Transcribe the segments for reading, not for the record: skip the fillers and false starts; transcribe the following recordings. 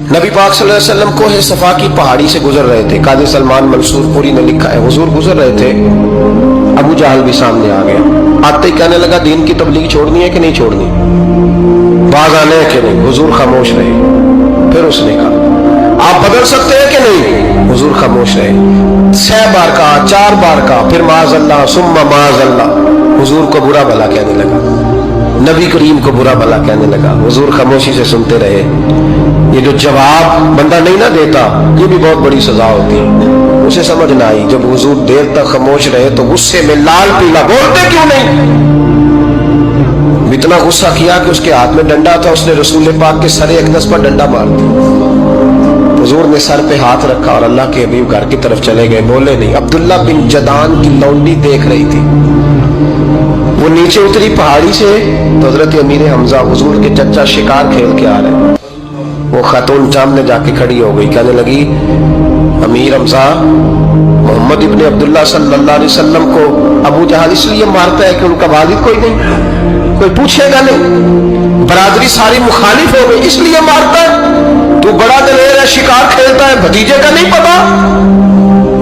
नबी पाक सल्लल्लाहु अलैहि वसल्लम को है सफा की पहाड़ी से गुजर रहे थे। काजी सलमान मंसूरपुरी ने लिखा है, हुजूर गुजर रहे थे, अबू जहल भी सामने आ गया। आते ही कहने लगा, दीन की तबलीग छोड़नी है कि नहीं छोड़नी, बाज आने है कि नहीं। हुजूर खामोश रहे। फिर उसने कहा, आप बदल सकते हैं कि नहीं। हुजूर खामोश रहे। 6 बार कहा, 4 बार कहा, फिर माज़अल्लाह सुम्मा माज़अल्लाह। हुजूर को बुरा भला कहने लगा, नबी करीम को बुरा भला कहने लगा। हुजूर खामोशी से सुनते रहे। ये जो जवाब बंदा नहीं ना देता, ये भी बहुत बड़ी सजा होती है। उसे समझ ना आई, जब हुजूर देर तक खामोश रहे तो गुस्से में लाल पीला, बोलते क्यों नहीं। इतना गुस्सा किया कि उसके हाथ में डंडा था, उसने रसूल पाक के सरे अक़दस पर डंडा मार दिया। हुजूर ने सर पे हाथ रखा और अल्लाह के हबीब घर की तरफ चले गए, बोले नहीं। अब्दुल्ला बिन जदान की लौंडी देख रही थी, वो नीचे उतरी पहाड़ी से तो हजरत अमीर हमजा हुजूर के चचा शिकार खेल के आ रहे। वो खातून सामने जाके खड़ी हो गई, कहने लगी, अमीर हमजा, मोहम्मद इब्ने अब्दुल्ला सल्लल्लाहु अलैहि वसल्लम को अबू जहल इसलिए मारता है कि उनका वालिद कोई नहीं, कोई पूछेगा नहीं, बरादरी सारी मुखालिफ हो गई, इसलिए मारता है। तू बड़ा दलेर है, शिकार खेलता है, भतीजे का नहीं पता।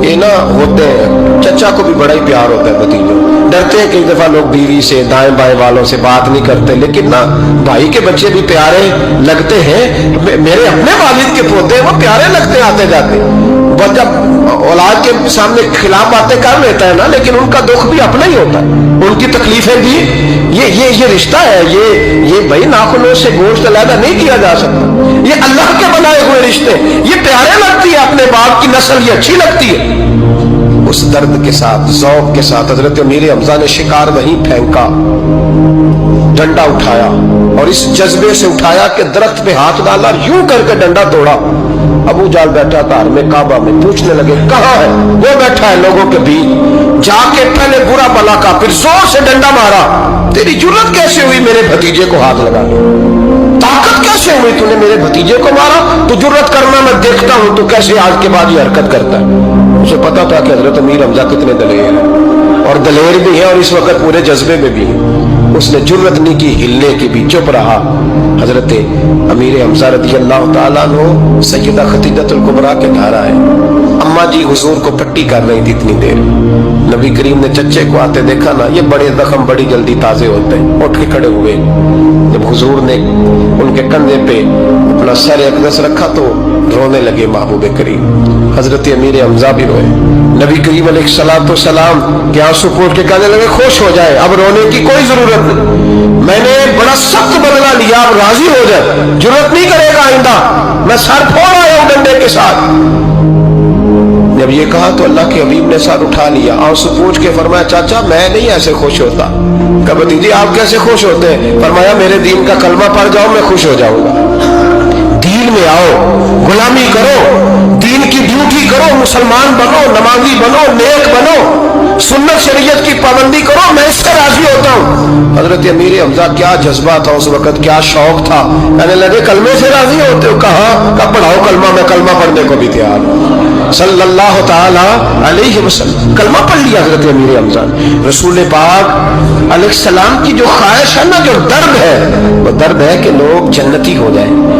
ये ना होते हैं, चचा को भी बड़ा ही प्यार होता है भतीजों। डरते हैं कई दफा लोग बीवी से, दाएं बाएं वालों से बात नहीं करते, लेकिन ना भाई के बच्चे भी प्यारे लगते हैं। मेरे अपने वालिद के पोते वो प्यारे लगते हैं आते जाते। बस जब औलाद के सामने खिलाफ बातें कर लेता है ना, लेकिन उनका दुख भी अपना ही होता है, उनकी तकलीफें भी। ये रिश्ता है, ये भाई नाखूनों से गोश्त अलग नहीं किया जा सकता। ये अल्लाह के बनाए हुए रिश्ते, ये प्यारे लगती है, अपने बाप की नस्ल ये अच्छी लगती है। उस दर्द के साथ, ज़ौक़ के साथ हजरत अमीर हमजा ने शिकार वहीं फेंका, डंडा उठाया और इस जज्बे से उठाया कि दरख्त पे हाथ डाला, यूं करके डंडा तोड़ा। अबू जाल बैठा था में काबा में, पूछने लगे कहाँ है। वो बैठा है लोगों के बीच। जाके पहले बुरा भला का, फिर जोर से डंडा मारा। तेरी जुर्रत कैसे हुई मेरे भतीजे को हाथ लगाने, ताकत कैसे हुई तूने मेरे भतीजे को मारा। तो जुर्रत करना मैं देखता हूं तो कैसे आज के बाद ये हरकत करता है। उसे पता था कि हजरत अमीर हमजा कितने दलेर हैं, और दलेर भी हैं और इस वक्त पूरे जज्बे में भी हैं। उसने जुर्रत नहीं की हिलने की भी, चुप रहा। हजरत अमीर हमजा रज़ी अल्लाह तआला अन्हु सैयदा खदीजतुल कुबरा के घर आए। अम्मा जी हुजूर को पट्टी कर रही थी इतनी देर। नबी करीम ने चच्चे को आते देखा ना, ये बड़े जख्म बड़ी जल्दी ताजे होते हैं। उठ के खड़े हुए। जब हुजूर ने उनके कंधे पे अपना सर अक़दस रखा तो रोने लगे महबूब करीम। हजरत अमीर हमजा भी रोए। नबी करीम अलैहिस्सलाम के आंसू पोंछ के कहने लगे, खुश हो जाए, अब रोने की कोई जरूरत नहीं, मैंने बड़ा सख्त बदला लिया, अब राजी हो जाए, जरूरत नहीं करेगा आइंदा, मैं सर फोड़ आया हूं डंडे के साथ। जब ये कहा तो अल्लाह के हबीब ने सर उठा लिया, आंसू पोंछ के फरमाया, चाचा मैं नहीं ऐसे खुश होता। कहा भतीजी आप कैसे खुश होते हैं। फरमाया, मेरे दीन का कलमा पढ़ जाओ, मैं खुश हो जाऊंगा। दीन में आओ, गुलामी करो, दीन की ड्यूटी करो, मुसलमान बनो, नमाजी बनो, नेक बनो, सुन्नत शरीयत की पाबंदी करो, मैं इससे राजी होता हूँ। हजरत अमीर हमजा क्या जज्बा था उस वक्त, क्या शौक था। कहने लगे, कलमे से राजी होते हो। कहा पढ़ाओ कलमा, मैं कलमा पढ़ने को भी तैयार हूँ। सल्लल्लाहु ताला अलैहि वसल्लम कलमा पढ़ लिया हजरत अमीर हमजा। रसूल पाक अलैहिस्सलाम की जो ख्वाहिश है ना, जो दर्द है, वो दर्द है कि लोग जन्नती हो जाए।